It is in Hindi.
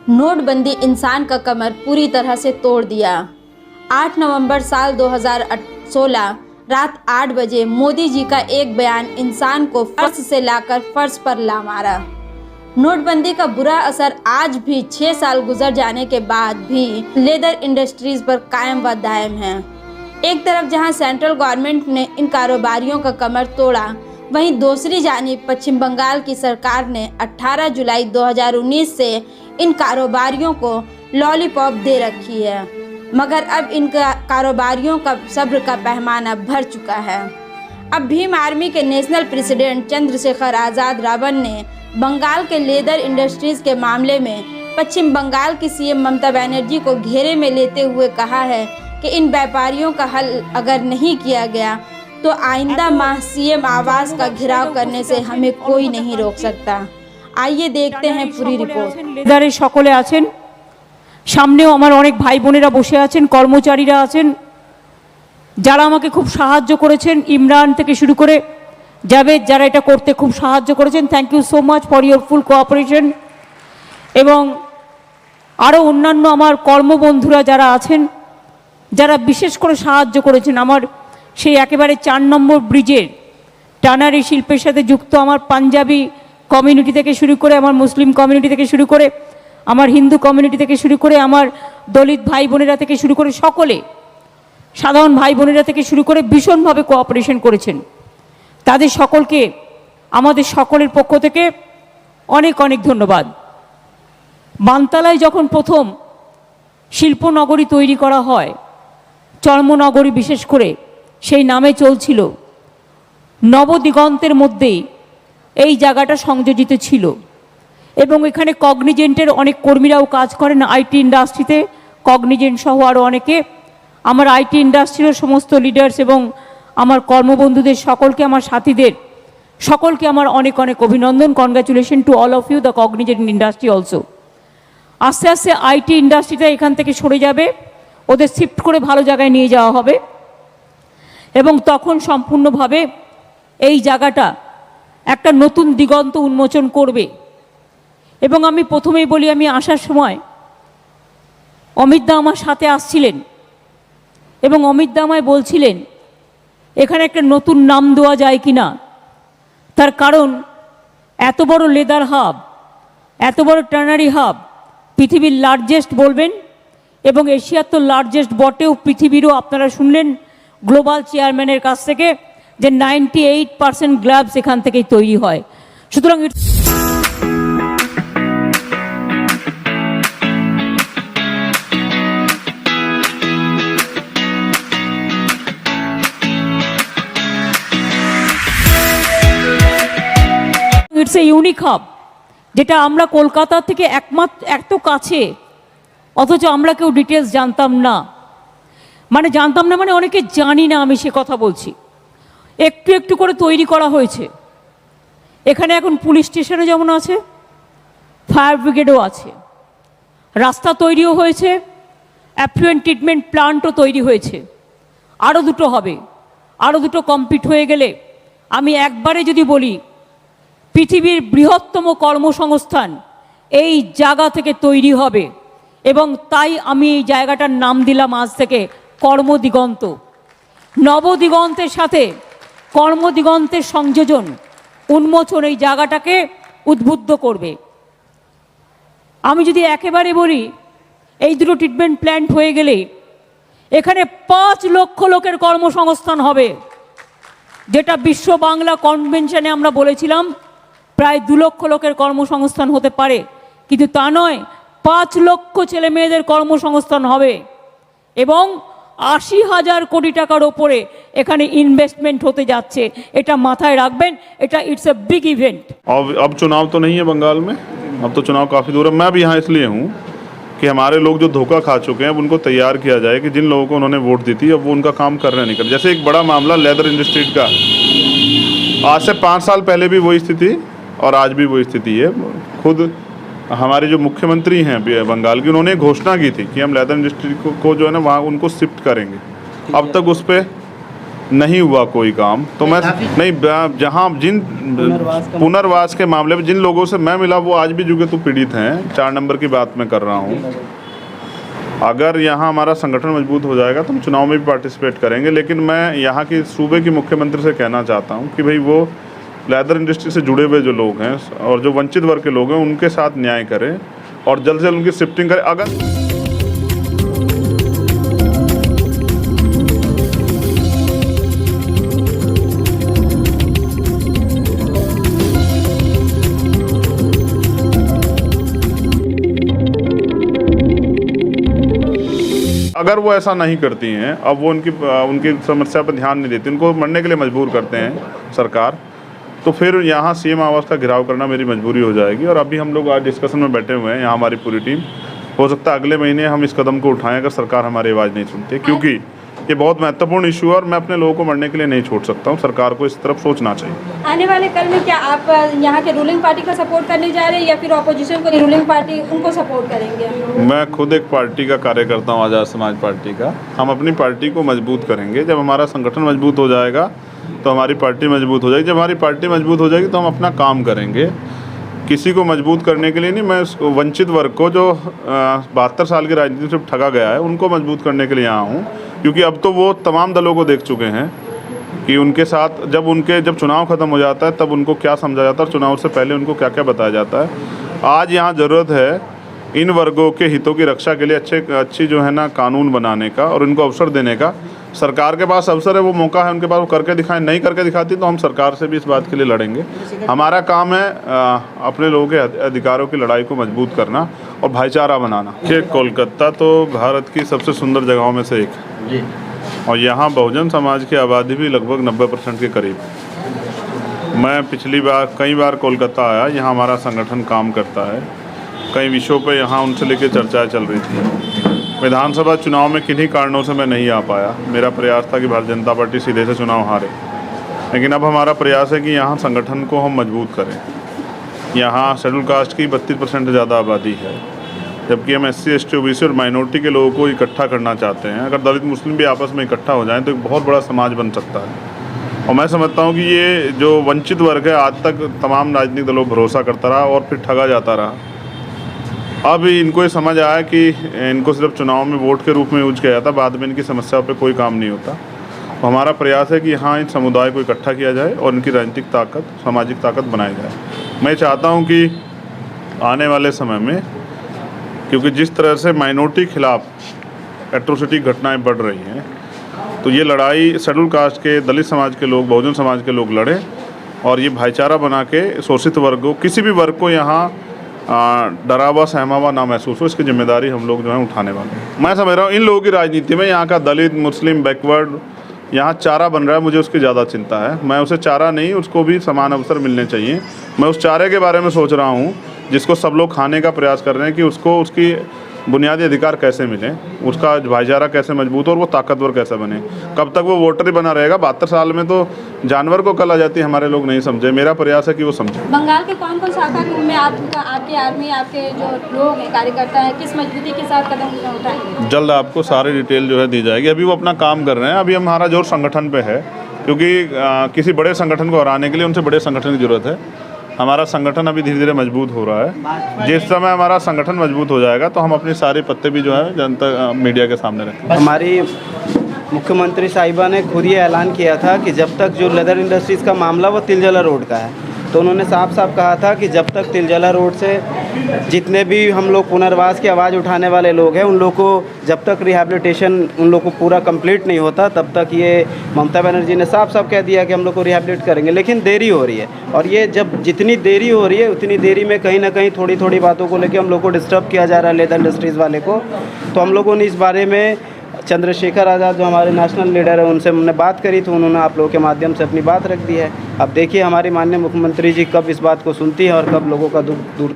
नोटबंदी इंसान का कमर पूरी तरह से तोड़ दिया। 8 नवंबर साल 2016 रात 8 बजे मोदी जी का एक बयान इंसान को फर्श से लाकर फर्श पर ला मारा। नोटबंदी का बुरा असर आज भी 6 साल गुजर जाने के बाद भी लेदर इंडस्ट्रीज पर कायम व दायम है। एक तरफ जहां सेंट्रल गवर्नमेंट ने इन कारोबारियों का कमर तोड़ा, वहीं दूसरी जानिब पश्चिम बंगाल की सरकार ने 18 जुलाई 2019 से इन कारोबारियों को लॉलीपॉप दे रखी है। मगर अब इन कारोबारियों का सब्र का पैमाना भर चुका है। अब भीम आर्मी के नेशनल प्रेसिडेंट चंद्रशेखर आज़ाद रावण ने बंगाल के लेदर इंडस्ट्रीज के मामले में पश्चिम बंगाल की सीएम ममता बनर्जी को घेरे में लेते हुए कहा है कि इन व्यापारियों का हल अगर नहीं किया गया तो आइंदा माह सीएम आवास का घेराव करने से हमें कोई नहीं रोक सकता। आइए देखते हैं पूरी रिपोर्ट। लेदारे সকলে আছেন, সামনেও আমার অনেক ভাই বোনেরা বসে আছেন, কর্মচারীরা আছেন যারা আমাকে খুব সাহায্য করেছেন, ইমরান থেকে শুরু করে জাভেদ যারা এটা করতে খুব সাহায্য করেছেন। Thank you so much for your full cooperation. এবং আরও অন্যান্য আমার কর্মবন্ধুরা যারা আছেন, যারা বিশেষ করে সাহায্য করেছেন আমার সেই একেবারে 4 নম্বর ব্রিজের টানারি শিল্পের সাথে যুক্ত আমার পাঞ্জাবি কমিউনিটি থেকে শুরু করে, আমার মুসলিম কমিউনিটি থেকে শুরু করে, আমার হিন্দু কমিউনিটি থেকে শুরু করে, আমার দলিত ভাই বোনেরা থেকে শুরু করে সকলে, সাধারণ ভাই বোনেরা থেকে শুরু করে ভীষণভাবে কোঅপারেশন করেছেন। তাদের সকলকে আমাদের সকলের পক্ষ থেকে অনেক অনেক ধন্যবাদ। বানতলায় যখন প্রথম শিল্পনগরী তৈরি করা হয়, চর্মনগরী বিশেষ করে সেই নামে চলছিল, নবদিগন্তের মধ্যেই এই জায়গাটা সংযোজিত ছিল এবং এখানে কগনিজেন্টের অনেক কর্মীরাও কাজ করেন আইটি ইন্ডাস্ট্রিতে, কগনিজেন্ট সহ আরও অনেকে। আমার আইটি ইন্ডাস্ট্রির সমস্ত লিডার্স এবং আমার কর্মবন্ধুদের সকলকে, আমার সাথীদের সকলকে আমার অনেক অনেক অভিনন্দন। Congratulation to all of you the Cognizant industry also. আস্তে আস্তে আইটি ইন্ডাস্ট্রিটা এখান থেকে সরে যাবে, ওদের শিফট করে ভালো জায়গায় নিয়ে যাওয়া হবে এবং তখন সম্পূর্ণভাবে এই জায়গাটা একটা নতুন দিগন্ত উন্মোচন করবে। এবং আমি প্রথমেই বলি, আমি আসার সময় অমিতদা আমার সাথে আসছিলেন এবং অমিতদা আমায় বলছিলেন এখানে একটা নতুন নাম দেওয়া যায় কি না। তার কারণ এত বড় লেদার হাব, এত বড় টার্নারি হাব, পৃথিবীর লার্জেস্ট বলবেন এবং এশিয়ার তো লার্জেস্ট বটেও, পৃথিবীরও আপনারা শুনলেন গ্লোবাল চেয়ারম্যানের কাছ থেকে যে 98% গ্লাভস এখান থেকেই তৈরি হয়। সুতরাং ইটস এ ইউনিক হাব, যেটা আমরা কলকাতা থেকে একমাত্র এত কাছে, অথচ আমরা কেউ ডিটেলস জানতাম না। মানে জানতাম না মানে অনেকে জানি না, আমি সে কথা বলছি। একটু একটু করে তৈরি করা হয়েছে। এখানে এখন পুলিশ স্টেশনও যেমন আছে, ফায়ার ব্রিগেডও আছে, রাস্তা তৈরিও হয়েছে, অ্যাফ্লুয়েন্ট ট্রিটমেন্ট প্লান্টও তৈরি হয়েছে। আরও দুটো হবে, আরও দুটো কমপ্লিট হয়ে গেলে আমি একবারে যদি বলি পৃথিবীর বৃহত্তম কর্মসংস্থান এই জায়গা থেকে তৈরি হবে। এবং তাই আমি এই জায়গাটার নাম দিলাম আজ থেকে কর্মদিগন্ত। নবদিগন্তের সাথে কর্মদিগন্তের সংযোজন, উন্মোচন এই জায়গাটাকে উদ্বুদ্ধ করবে। আমি যদি একেবারে বলি, এই দুটো ট্রিটমেন্ট প্ল্যান্ট হয়ে গেলে এখানে 5 লক্ষ লোকের কর্মসংস্থান হবে, যেটা বিশ্ব বাংলা কনভেনশনে আমরা বলেছিলাম প্রায় 2 লক্ষ লোকের কর্মসংস্থান হতে পারে, কিন্তু তা নয়, 5 লক্ষ ছেলে মেয়েদের কর্মসংস্থান হবে এবং 80,000 কোটি টাকার ওপরে এখানে ইনভেস্টমেন্ট হতে যাচ্ছে। এটা মাথায় রাখবেন, এটা ইটস এ बिग इवेंट। अब चुनाव तो नहीं है बंगाल में, अब तो चुनाव काफ़ी दूर है। मैं भी यहाँ इसलिए हूँ कि हमारे लोग जो धोखा खा चुके हैं, अब उनको तैयार किया जाए कि जिन लोगों को उन्होंने वोट दी थी अब वो उनका काम कर रहे नहीं कर। जैसे एक बड़ा मामला लेदर इंडस्ट्री का, आज से 5 साल पहले भी वही स्थिति और आज भी वही स्थिति है। खुद हमारे जो मुख्यमंत्री हैं बंगाल की, उन्होंने घोषणा की थी कि हम लेदर इंडस्ट्री को जो है ना वहाँ उनको शिफ्ट करेंगे। अब तक उस पर नहीं हुआ कोई काम, तो मैं नहीं जहाँ जिन पुनर्वास के मामले में जिन लोगों से मैं मिला वो आज भी जुगेतु पीड़ित हैं। 4 नंबर की बात मैं कर रहा हूँ। अगर यहाँ हमारा संगठन मजबूत हो जाएगा तो हम चुनाव में भी पार्टिसिपेट करेंगे, लेकिन मैं यहाँ की सूबे की मुख्यमंत्री से कहना चाहता हूँ कि भाई वो लेदर इंडस्ट्री से जुड़े हुए जो लोग हैं और जो वंचित वर्ग के लोग हैं उनके साथ न्याय करें और जल्द से जल्द उनकी शिफ्टिंग करें। अगर वो ऐसा नहीं करती हैं, अब वो उनकी समस्या पर ध्यान नहीं देती, उनको मरने के लिए मजबूर करते हैं सरकार, तो फिर यहाँ सीएम आवास का घेराव करना मेरी मजबूरी हो जाएगी। और अभी हम लोग आज डिस्कशन में बैठे हुए हैं, यहाँ हमारी पूरी टीम, हो सकता है अगले महीने हम इस कदम को उठाएं अगर सरकार हमारी आवाज़ नहीं सुनती, क्योंकि ये बहुत महत्वपूर्ण इशू है और मैं अपने लोगों को मरने के लिए नहीं छोड़ सकता हूँ। सरकार को इस तरफ सोचना चाहिए। आने वाले कल में क्या आप यहाँ के रूलिंग पार्टी का सपोर्ट करने जा रहे हैं या फिर ऑपोजिशन को रूलिंग पार्टी उनको सपोर्ट करेंगे? मैं खुद एक पार्टी का कार्यकर्ता हूँ, आज़ाद समाज पार्टी का। हम अपनी पार्टी को मजबूत करेंगे। जब हमारा संगठन मजबूत हो जाएगा तो हमारी पार्टी मजबूत हो जाएगी। जब हमारी पार्टी मजबूत हो जाएगी तो हम अपना काम करेंगे। किसी को मजबूत करने के लिए नहीं, मैं वंचित वर्ग को जो 72 साल की राजनीति से ठगा गया है उनको मजबूत करने के लिए यहाँ हूँ, क्योंकि अब तो वो तमाम दलों को देख चुके हैं कि उनके साथ जब चुनाव ख़त्म हो जाता है तब उनको क्या समझा जाता है और चुनाव से पहले उनको क्या क्या बताया जाता है। आज यहाँ ज़रूरत है इन वर्गों के हितों की रक्षा के लिए अच्छी जो है ना कानून बनाने का और इनको अवसर देने का। सरकार के पास अवसर है, वो मौका है उनके पास, वो करके दिखाएं। नहीं करके दिखाती तो हम सरकार से भी इस बात के लिए लड़ेंगे। हमारा काम है अपने लोगों के अधिकारों की लड़ाई को मजबूत करना और भाईचारा बनाना। कि कोलकाता तो भारत की सबसे सुंदर जगहों में से एक है जी, और यहाँ बहुजन समाज की आबादी भी लगभग 90% के करीब। मैं पिछली बार कई बार कोलकाता आया, यहाँ हमारा संगठन काम करता है। कई विषयों पर यहाँ उनसे लेकर चर्चाएँ चल रही थी। विधानसभा चुनाव में किन्हीं कारणों से मैं नहीं आ पाया। मेरा प्रयास था कि भारतीय जनता पार्टी सीधे से चुनाव हारे, लेकिन अब हमारा प्रयास है कि यहाँ संगठन को हम मजबूत करें। यहाँ शेड्यूल कास्ट की 32% से ज़्यादा आबादी है, जबकि हम SC ST OBC और माइनॉरिटी के लोगों को इकट्ठा करना चाहते हैं। अगर दलित मुस्लिम भी आपस में इकट्ठा हो जाएं तो एक बहुत बड़ा समाज बन सकता है। और मैं समझता हूँ कि ये जो वंचित वर्ग है आज तक तमाम राजनीतिक दलों पर भरोसा करता रहा और फिर ठगा जाता रहा। अब इनको ये समझ आया कि इनको सिर्फ चुनाव में वोट के रूप में यूज किया जाता, बाद में इनकी समस्याओं पे कोई काम नहीं होता। तो हमारा प्रयास है कि यहाँ इन समुदाय को इकट्ठा किया जाए और इनकी राजनीतिक ताकत, सामाजिक ताकत बनाई जाए। मैं चाहता हूँ कि आने वाले समय में, क्योंकि जिस तरह से माइनॉरिटी खिलाफ एट्रोसिटी घटनाएँ बढ़ रही हैं, तो ये लड़ाई शेड्यूल कास्ट के, दलित समाज के लोग, बहुजन समाज के लोग लड़ें और ये भाईचारा बना के शोषित वर्गों, किसी भी वर्ग को यहाँ डरावा सहमावा ना महसूस हो, इसकी जिम्मेदारी हम लोग जो है उठाने वाले हैं। मैं समझ रहा हूँ इन लोगों की राजनीति में यहाँ का दलित, मुस्लिम, बैकवर्ड यहाँ चारा बन रहा है, मुझे उसकी ज़्यादा चिंता है। मैं उसे चारा नहीं, उसको भी समान अवसर मिलने चाहिए। मैं उस चारे के बारे में सोच रहा हूँ जिसको सब लोग खाने का प्रयास कर रहे हैं कि उसको उसकी बुनियादी अधिकार कैसे मिलें, उसका भाईचारा कैसे मजबूत हो और वो ताकतवर कैसे बने। कब तक वो वोटर ही बना रहेगा? 72 साल में तो जानवर को कल आ जाती है, हमारे लोग नहीं समझे। मेरा प्रयास है कि वो समझे। बंगाल के कौन कौन शाखा में आपकी आर्मी, आपके जो लोग हैं, कार्यकर्ता हैं, किस मजबूती के साथ कदम उठाएंगे? जल्द आपको सारी डिटेल जो है दी जाएगी। अभी वो अपना काम कर रहे हैं। अभी हमारा जोर संगठन पे है, क्योंकि किसी बड़े संगठन को हराने के लिए उनसे बड़े संगठन की ज़रूरत है। हमारा संगठन अभी धीरे धीरे मजबूत हो रहा है। जिस समय हमारा संगठन मजबूत हो जाएगा तो हम अपने सारे पत्ते भी जो है जनता मीडिया के सामने रखेंगे। हमारी मुख्यमंत्री साहिबा ने खुद ये ऐलान किया था कि जब तक जो लेदर इंडस्ट्रीज़ का मामला वो तिलजला रोड का है, तो उन्होंने साफ साफ कहा था कि जब तक तिलजला रोड से जितने भी हम लोग पुनर्वास की आवाज़ उठाने वाले लोग हैं उन लोग को जब तक रिहैबिलिटेशन उन लोग को पूरा कंप्लीट नहीं होता तब तक ये ममता बनर्जी ने साफ साफ कह दिया कि हम लोग को रिहैबिलिटेट करेंगे। लेकिन देरी हो रही है, और ये जब जितनी देरी हो रही है उतनी देरी में कहीं ना कहीं थोड़ी थोड़ी बातों को लेकर हम लोग को डिस्टर्ब किया जा रहा है, लेदर इंडस्ट्रीज़ वाले को। तो हम लोगों ने इस बारे में चंद्रशेखर आज़ाद जो हमारे नेशनल लीडर है उनसे हमने बात करी, तो उन्होंने आप लोगों के माध्यम से अपनी बात रख दी है। अब देखिए हमारी माननीय मुख्यमंत्री जी कब इस बात को सुनती है और कब लोगों का दुख दूर